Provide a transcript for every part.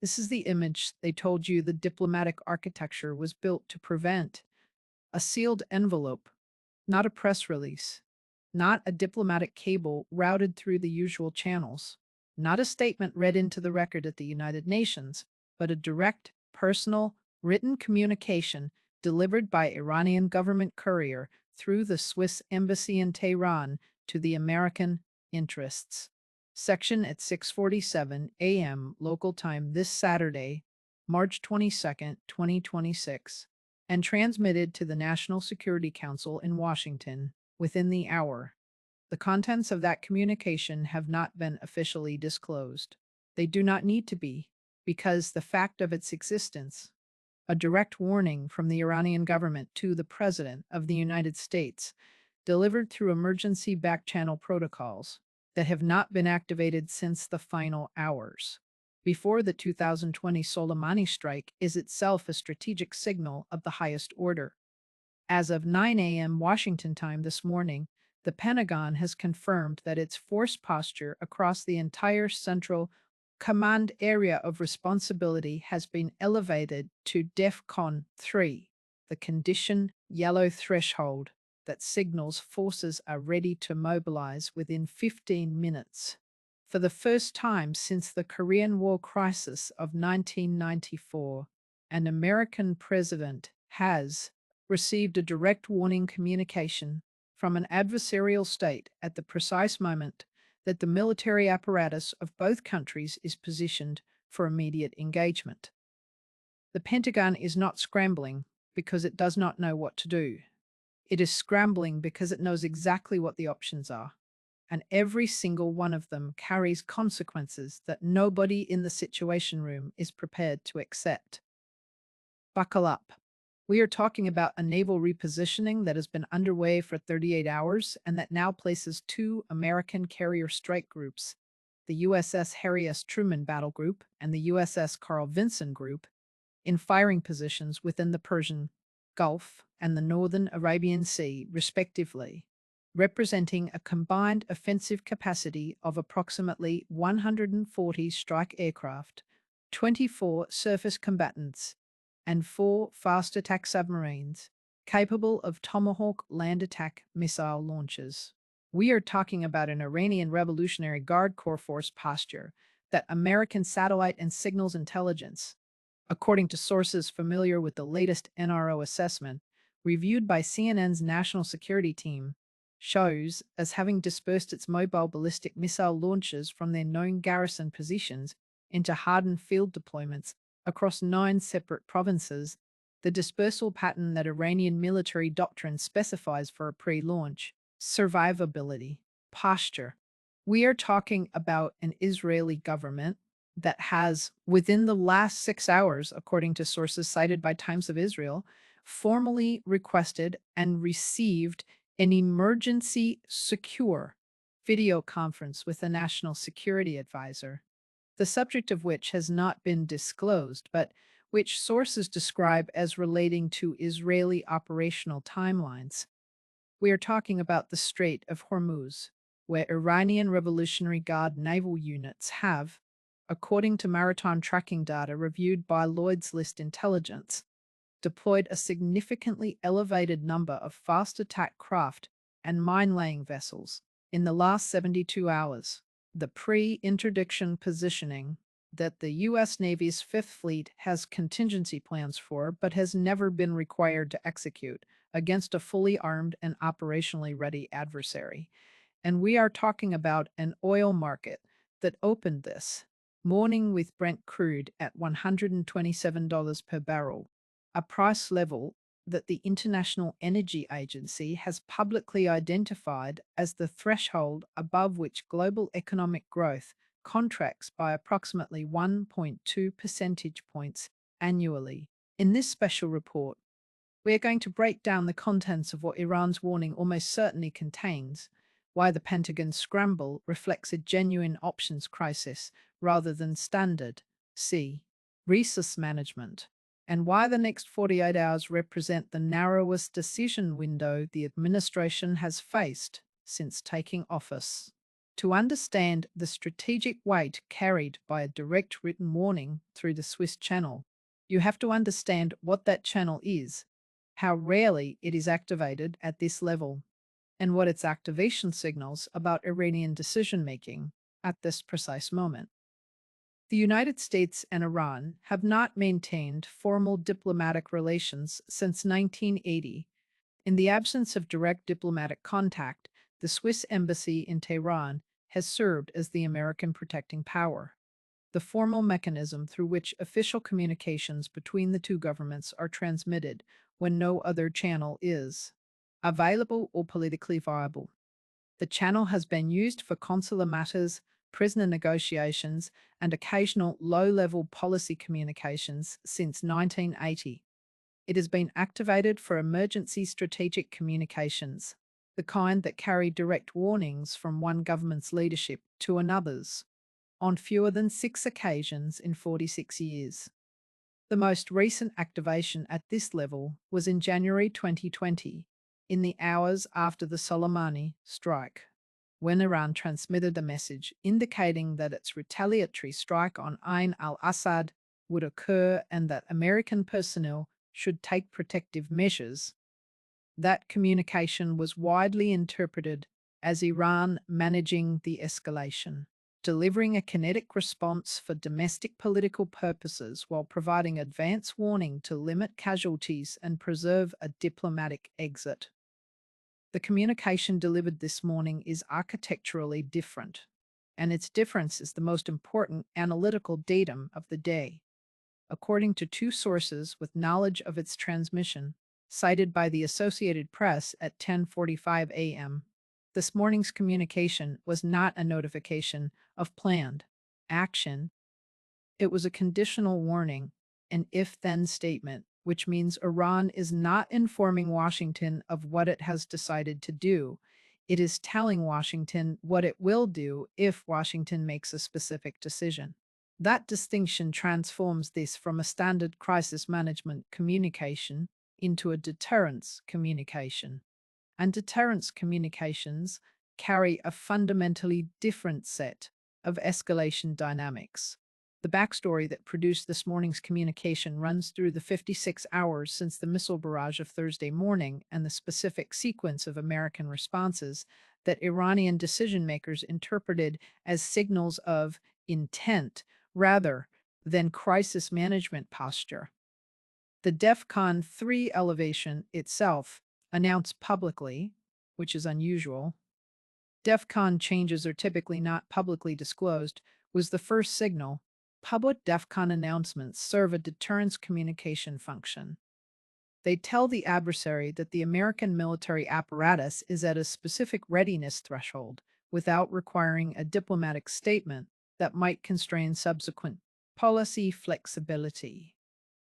This is the image they told you the diplomatic architecture was built to prevent: a sealed envelope, not a press release, not a diplomatic cable routed through the usual channels, not a statement read into the record at the United Nations, but a direct, personal, written communication delivered by Iranian government courier through the Swiss embassy in Tehran to the American interests. Section at 6:47 a.m. local time this Saturday, March 22nd, 2026, and transmitted to the National Security Council in Washington within the hour. The contents of that communication have not been officially disclosed. They do not need to be, because the fact of its existence, a direct warning from the Iranian government to the President of the United States, delivered through emergency back-channel protocols that have not been activated since the final hours before the 2020 Soleimani strike, is itself a strategic signal of the highest order. As of 9 a.m. Washington time this morning, the Pentagon has confirmed that its force posture across the entire Central Command area of responsibility has been elevated to DEFCON 3, the condition yellow threshold that signals forces are ready to mobilize within 15 minutes. For the first time since the Korean War crisis of 1994, an American president has received a direct warning communication from an adversarial state at the precise moment that the military apparatus of both countries is positioned for immediate engagement. The Pentagon is not scrambling because it does not know what to do. It is scrambling because it knows exactly what the options are, and every single one of them carries consequences that nobody in the Situation Room is prepared to accept. Buckle up. We are talking about a naval repositioning that has been underway for 38 hours and that now places two American carrier strike groups, the USS Harry S. Truman Battle Group and the USS Carl Vinson Group, in firing positions within the Persian Gulf and the northern Arabian Sea, respectively, representing a combined offensive capacity of approximately 140 strike aircraft, 24 surface combatants, and 4 fast attack submarines capable of Tomahawk land attack missile launches. We are talking about an Iranian Revolutionary Guard Corps force posture that American satellite and signals intelligence, according to sources familiar with the latest NRO assessment, reviewed by CNN's national security team, shows as having dispersed its mobile ballistic missile launchers from their known garrison positions into hardened field deployments across 9 separate provinces, the dispersal pattern that Iranian military doctrine specifies for a pre-launch survivability posture. We are talking about an Israeli government that has, within the last 6 hours, according to sources cited by Times of Israel, formally requested and received an emergency secure video conference with a national security advisor, the subject of which has not been disclosed, but which sources describe as relating to Israeli operational timelines. We are talking about the Strait of Hormuz, where Iranian Revolutionary Guard naval units have, according to maritime tracking data reviewed by Lloyd's List Intelligence, deployed a significantly elevated number of fast attack craft and mine-laying vessels in the last 72 hours. The pre-interdiction positioning that the U.S. Navy's Fifth Fleet has contingency plans for but has never been required to execute against a fully armed and operationally ready adversary. And we are talking about an oil market that opened this morning with Brent crude at $127 per barrel, a price level that the International Energy Agency has publicly identified as the threshold above which global economic growth contracts by approximately 1.2 percentage points annually. In this special report, we are going to break down the contents of what Iran's warning almost certainly contains, why the Pentagon scramble reflects a genuine options crisis rather than standard resource management, and why the next 48 hours represent the narrowest decision window the administration has faced since taking office. To understand the strategic weight carried by a direct written warning through the Swiss channel, you have to understand what that channel is, how rarely it is activated at this level, and what its activation signals about Iranian decision making at this precise moment. The United States and Iran have not maintained formal diplomatic relations since 1980. In the absence of direct diplomatic contact, the Swiss embassy in Tehran has served as the American protecting power, the formal mechanism through which official communications between the two governments are transmitted when no other channel is available or politically viable. The channel has been used for consular matters, prisoner negotiations, and occasional low level policy communications since 1980. It has been activated for emergency strategic communications, the kind that carry direct warnings from one government's leadership to another's, on fewer than 6 occasions in 46 years. The most recent activation at this level was in January 2020, in the hours after the Soleimani strike, when Iran transmitted a message indicating that its retaliatory strike on Ain al-Assad would occur and that American personnel should take protective measures. That communication was widely interpreted as Iran managing the escalation, delivering a kinetic response for domestic political purposes while providing advance warning to limit casualties and preserve a diplomatic exit. The communication delivered this morning is architecturally different, and its difference is the most important analytical datum of the day. According to two sources with knowledge of its transmission, cited by the Associated Press at 10:45 a.m., this morning's communication was not a notification of planned action. It was a conditional warning, an if-then statement, which means Iran is not informing Washington of what it has decided to do. It is telling Washington what it will do if Washington makes a specific decision. That distinction transforms this from a standard crisis management communication into a deterrence communication. And deterrence communications carry a fundamentally different set of escalation dynamics. The backstory that produced this morning's communication runs through the 56 hours since the missile barrage of Thursday morning and the specific sequence of American responses that Iranian decision makers interpreted as signals of intent rather than crisis management posture. The DEFCON 3 elevation itself, announced publicly, which is unusual, DEFCON changes are typically not publicly disclosed, was the first signal. Public DEFCON announcements serve a deterrence communication function. They tell the adversary that the American military apparatus is at a specific readiness threshold without requiring a diplomatic statement that might constrain subsequent policy flexibility.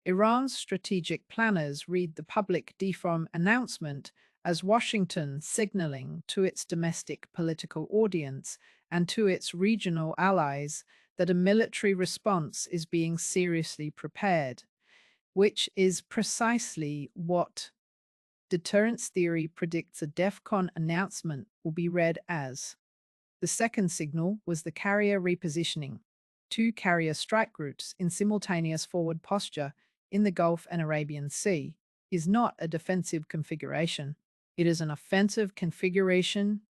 Iran's strategic planners read the public DFOM announcement as Washington signaling to its domestic political audience and to its regional allies that a military response is being seriously prepared, which is precisely what deterrence theory predicts a DEFCON announcement will be read as. The second signal was the carrier repositioning. Two carrier strike groups in simultaneous forward posture in the Gulf and Arabian Sea is not a defensive configuration. It is an offensive configuration.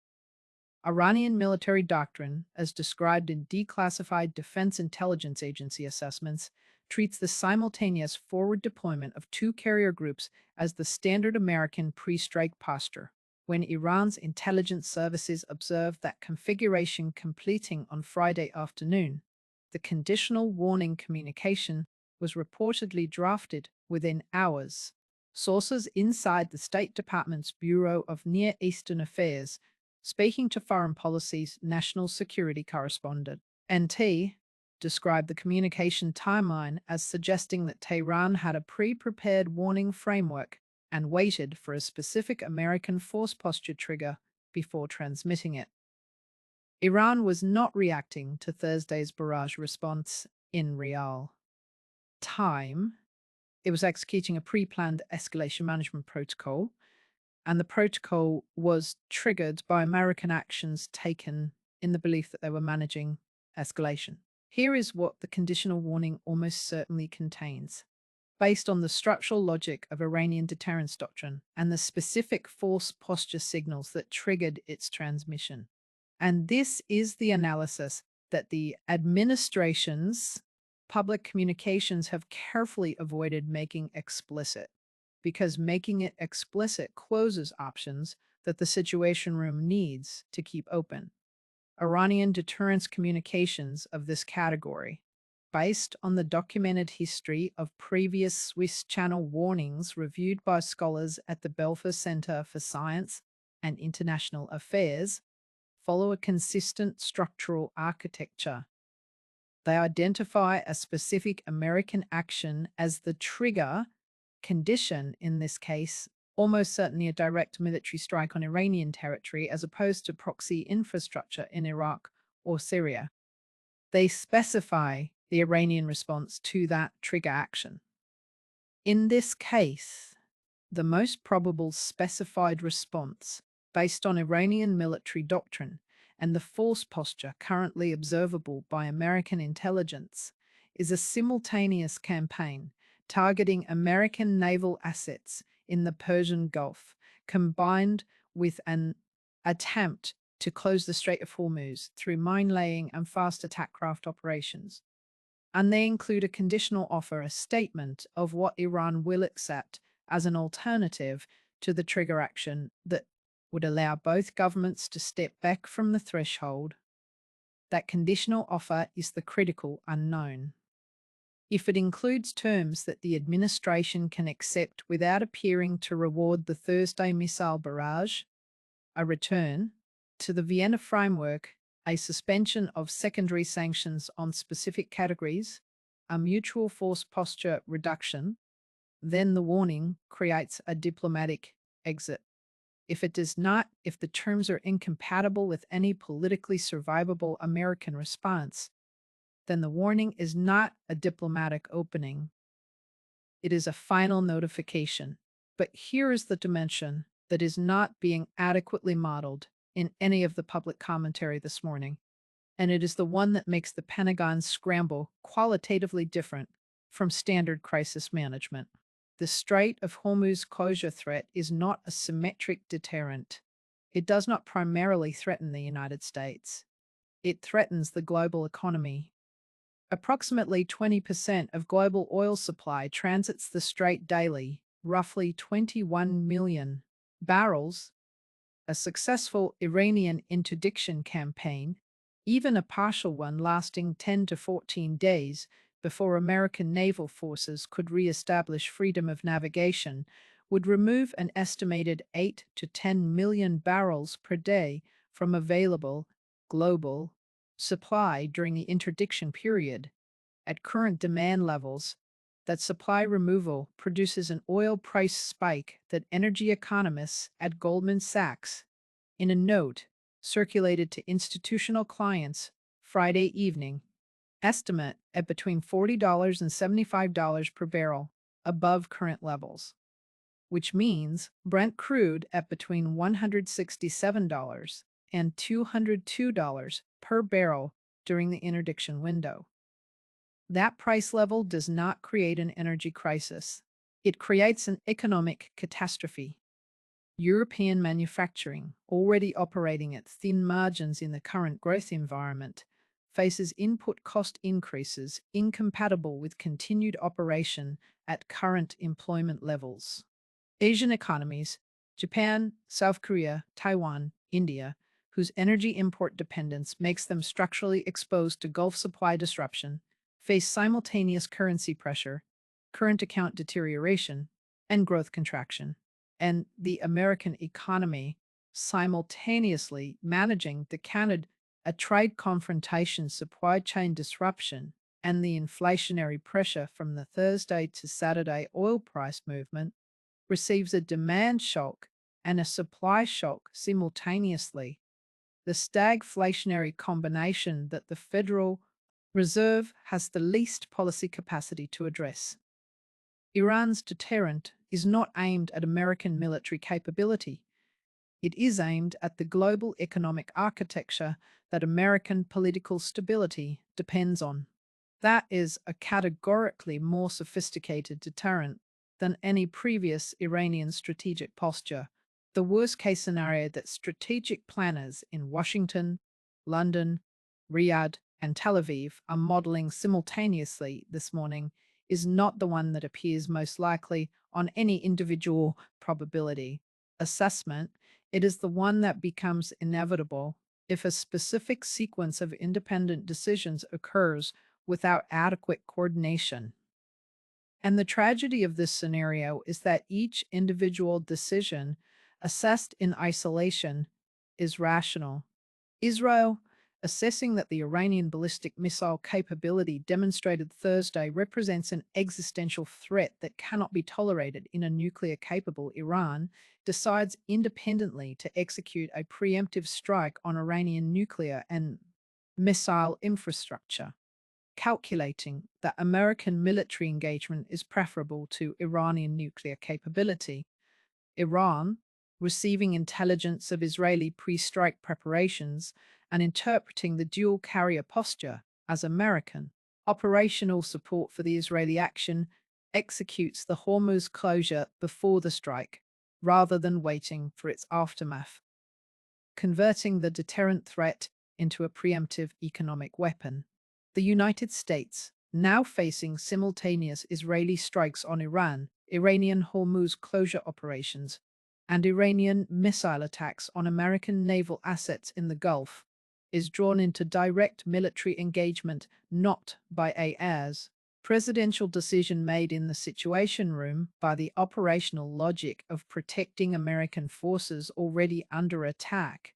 Iranian military doctrine, as described in declassified Defense Intelligence Agency assessments, treats the simultaneous forward deployment of two carrier groups as the standard American pre-strike posture. When Iran's intelligence services observed that configuration completing on Friday afternoon, the conditional warning communication was reportedly drafted within hours. Sources inside the State Department's Bureau of Near Eastern Affairs, speaking to Foreign Policy's National Security Correspondent, NT, described the communication timeline as suggesting that Tehran had a pre-prepared warning framework and waited for a specific American force posture trigger before transmitting it. Iran was not reacting to Thursday's barrage response in real time. It was executing a pre-planned escalation management protocol, and the protocol was triggered by American actions taken in the belief that they were managing escalation. Here is what the conditional warning almost certainly contains. Based on the structural logic of Iranian deterrence doctrine and the specific force posture signals that triggered its transmission. And this is the analysis that the administration's public communications have carefully avoided making explicit, because making it explicit closes options that the Situation Room needs to keep open. Iranian deterrence communications of this category, based on the documented history of previous Swiss Channel warnings reviewed by scholars at the Belfer Center for Science and International Affairs, follow a consistent structural architecture. They identify a specific American action as the trigger condition, in this case, almost certainly a direct military strike on Iranian territory as opposed to proxy infrastructure in Iraq or Syria. They specify the Iranian response to that trigger action. In this case, the most probable specified response, based on Iranian military doctrine and the force posture currently observable by American intelligence, is a simultaneous campaign targeting American naval assets in the Persian Gulf, combined with an attempt to close the Strait of Hormuz through mine laying and fast attack craft operations. And they include a conditional offer, a statement of what Iran will accept as an alternative to the trigger action that would allow both governments to step back from the threshold. That conditional offer is the critical unknown. If it includes terms that the administration can accept without appearing to reward the Thursday missile barrage, a return to the Vienna framework, a suspension of secondary sanctions on specific categories, a mutual force posture reduction, then the warning creates a diplomatic exit. If it does not, if the terms are incompatible with any politically survivable American response, then the warning is not a diplomatic opening. It is a final notification. But here is the dimension that is not being adequately modeled in any of the public commentary this morning, and it is the one that makes the Pentagon's scramble qualitatively different from standard crisis management. The Strait of Hormuz closure threat is not a symmetric deterrent. It does not primarily threaten the United States. It threatens the global economy. Approximately 20% of global oil supply transits the strait daily, roughly 21 million barrels. A successful Iranian interdiction campaign, even a partial one lasting 10 to 14 days before American naval forces could re-establish freedom of navigation, would remove an estimated 8 to 10 million barrels per day from available global supply during the interdiction period. At current demand levels, that supply removal produces an oil price spike that energy economists at Goldman Sachs, in a note circulated to institutional clients Friday evening, estimate at between $40 and $75 per barrel above current levels, which means Brent crude at between $167 and $202 per barrel during the interdiction window. That price level does not create an energy crisis. It creates an economic catastrophe. European manufacturing, already operating at thin margins in the current growth environment, faces input cost increases incompatible with continued operation at current employment levels. Asian economies, Japan, South Korea, Taiwan, India, whose energy import dependence makes them structurally exposed to Gulf supply disruption, face simultaneous currency pressure, current account deterioration, and growth contraction. And the American economy simultaneously managing the Canada a trade confrontation, supply chain disruption, and the inflationary pressure from the Thursday to Saturday oil price movement receives a demand shock and a supply shock simultaneously. The stagflationary combination that the Federal Reserve has the least policy capacity to address. Iran's deterrent is not aimed at American military capability. It is aimed at the global economic architecture that American political stability depends on. That is a categorically more sophisticated deterrent than any previous Iranian strategic posture. The worst case scenario that strategic planners in Washington, London, Riyadh, and Tel Aviv are modeling simultaneously this morning is not the one that appears most likely on any individual probability assessment. It is the one that becomes inevitable if a specific sequence of independent decisions occurs without adequate coordination. And the tragedy of this scenario is that each individual decision, assessed in isolation, is rational. Israel, assessing that the Iranian ballistic missile capability demonstrated Thursday represents an existential threat that cannot be tolerated in a nuclear capable Iran, decides independently to execute a preemptive strike on Iranian nuclear and missile infrastructure, calculating that American military engagement is preferable to Iranian nuclear capability. Iran, receiving intelligence of Israeli pre strike preparations and interpreting the dual carrier posture as American operational support for the Israeli action, executes the Hormuz closure before the strike rather than waiting for its aftermath, converting the deterrent threat into a preemptive economic weapon. The United States, now facing simultaneous Israeli strikes on Iran, Iranian Hormuz closure operations, and Iranian missile attacks on American naval assets in the Gulf, is drawn into direct military engagement not by AIR's presidential decision made in the Situation Room by the operational logic of protecting American forces already under attack.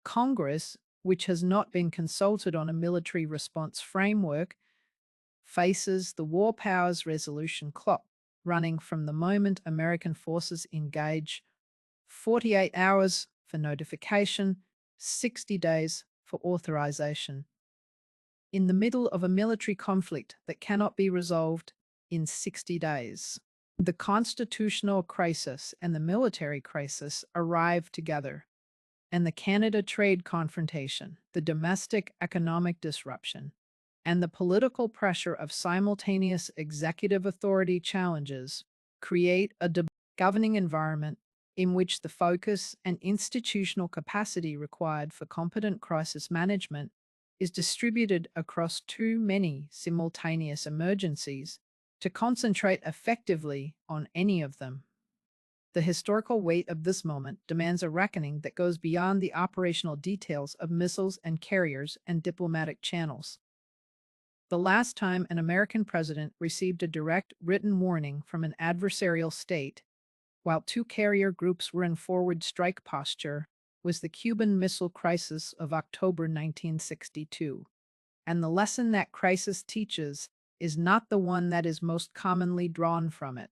Congress, which has not been consulted on a military response framework, faces the War Powers Resolution clock running from the moment American forces engage, 48 hours for notification, 60 days for authorization. In the middle of a military conflict that cannot be resolved in 60 days. The constitutional crisis and the military crisis arrive together, and the Canada trade confrontation, the domestic economic disruption, and the political pressure of simultaneous executive authority challenges create a governing environment in which the focus and institutional capacity required for competent crisis management is distributed across too many simultaneous emergencies to concentrate effectively on any of them. The historical weight of this moment demands a reckoning that goes beyond the operational details of missiles and carriers and diplomatic channels. The last time an American president received a direct written warning from an adversarial state, while two carrier groups were in forward strike posture, was the Cuban Missile Crisis of October 1962. And the lesson that crisis teaches is not the one that is most commonly drawn from it.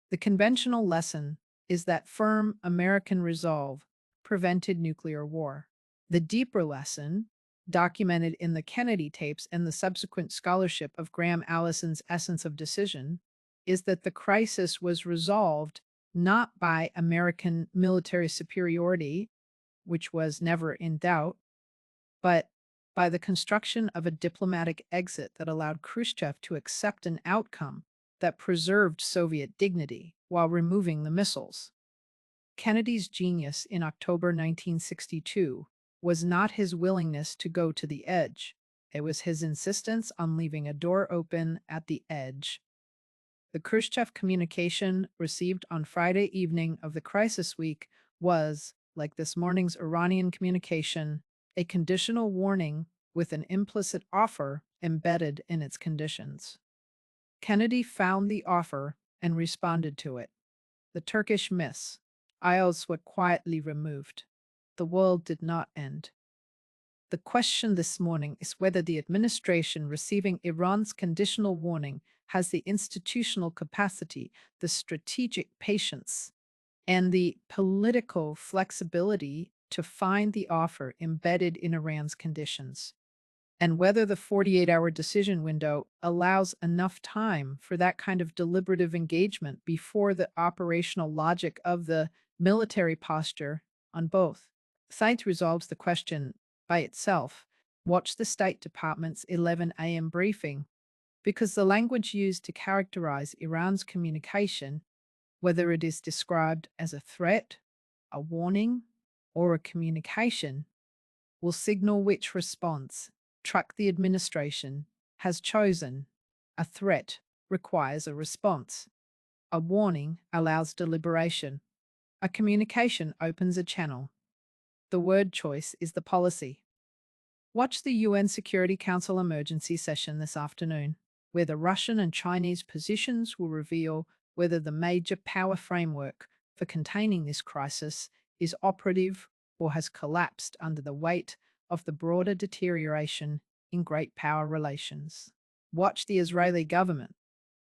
The conventional lesson is that firm American resolve prevented nuclear war. The deeper lesson, documented in the Kennedy tapes and the subsequent scholarship of Graham Allison's Essence of Decision, is that the crisis was resolved not by American military superiority, which was never in doubt, but by the construction of a diplomatic exit that allowed Khrushchev to accept an outcome that preserved Soviet dignity while removing the missiles. Kennedy's genius in October 1962 was not his willingness to go to the edge. It was his insistence on leaving a door open at the edge. The Khrushchev communication received on Friday evening of the crisis week was, like this morning's Iranian communication, a conditional warning with an implicit offer embedded in its conditions. Kennedy found the offer and responded to it. The Turkish miss. Aisles were quietly removed. The world did not end. The question this morning is whether the administration receiving Iran's conditional warning has the institutional capacity, the strategic patience, and the political flexibility to find the offer embedded in Iran's conditions, and whether the 48-hour decision window allows enough time for that kind of deliberative engagement before the operational logic of the military posture on both sides resolves the question by itself. Watch the State Department's 11 a.m. briefing because the language used to characterize Iran's communication, whether it is described as a threat, a warning, or a communication, will signal which response track the administration has chosen. A threat requires a response. A warning allows deliberation. A communication opens a channel. The word choice is the policy. Watch the UN Security Council emergency session this afternoon, where the Russian and Chinese positions will reveal whether the major power framework for containing this crisis is operative or has collapsed under the weight of the broader deterioration in great power relations. Watch the Israeli government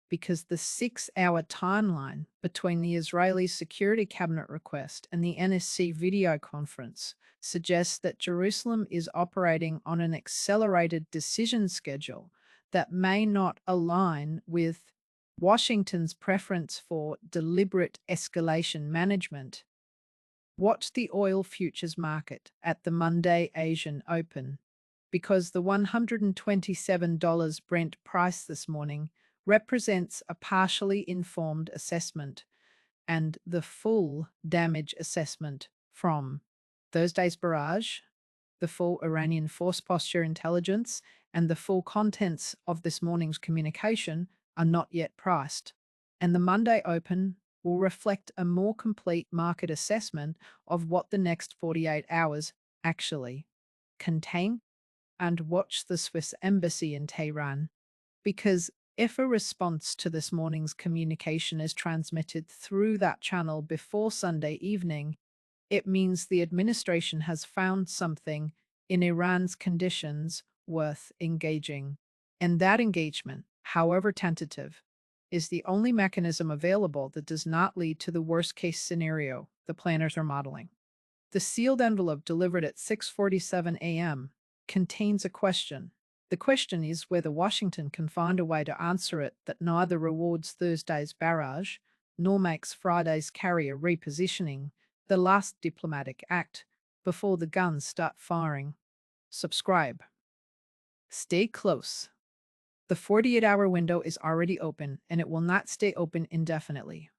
because the 6 hour timeline between the Israeli Security Cabinet request and the NSC video conference suggests that Jerusalem is operating on an accelerated decision schedule that may not align with Washington's preference for deliberate escalation management. Watch the oil futures market at the Monday Asian Open because the $127 Brent price this morning represents a partially informed assessment and the full damage assessment from Thursday's barrage, the full Iranian force posture intelligence, and the full contents of this morning's communication are not yet priced. And the Monday Open will reflect a more complete market assessment of what the next 48 hours actually contain. And watch the Swiss embassy in Tehran because if a response to this morning's communication is transmitted through that channel before Sunday evening, it means the administration has found something in Iran's conditions worth engaging. And that engagement, however tentative, is the only mechanism available that does not lead to the worst case scenario the planners are modeling. The sealed envelope delivered at 6:47 a.m. contains a question. The question is whether Washington can find a way to answer it that neither rewards Thursday's barrage nor makes Friday's carrier repositioning the last diplomatic act before the guns start firing. Subscribe. Stay close. The 48-hour window is already open and it will not stay open indefinitely.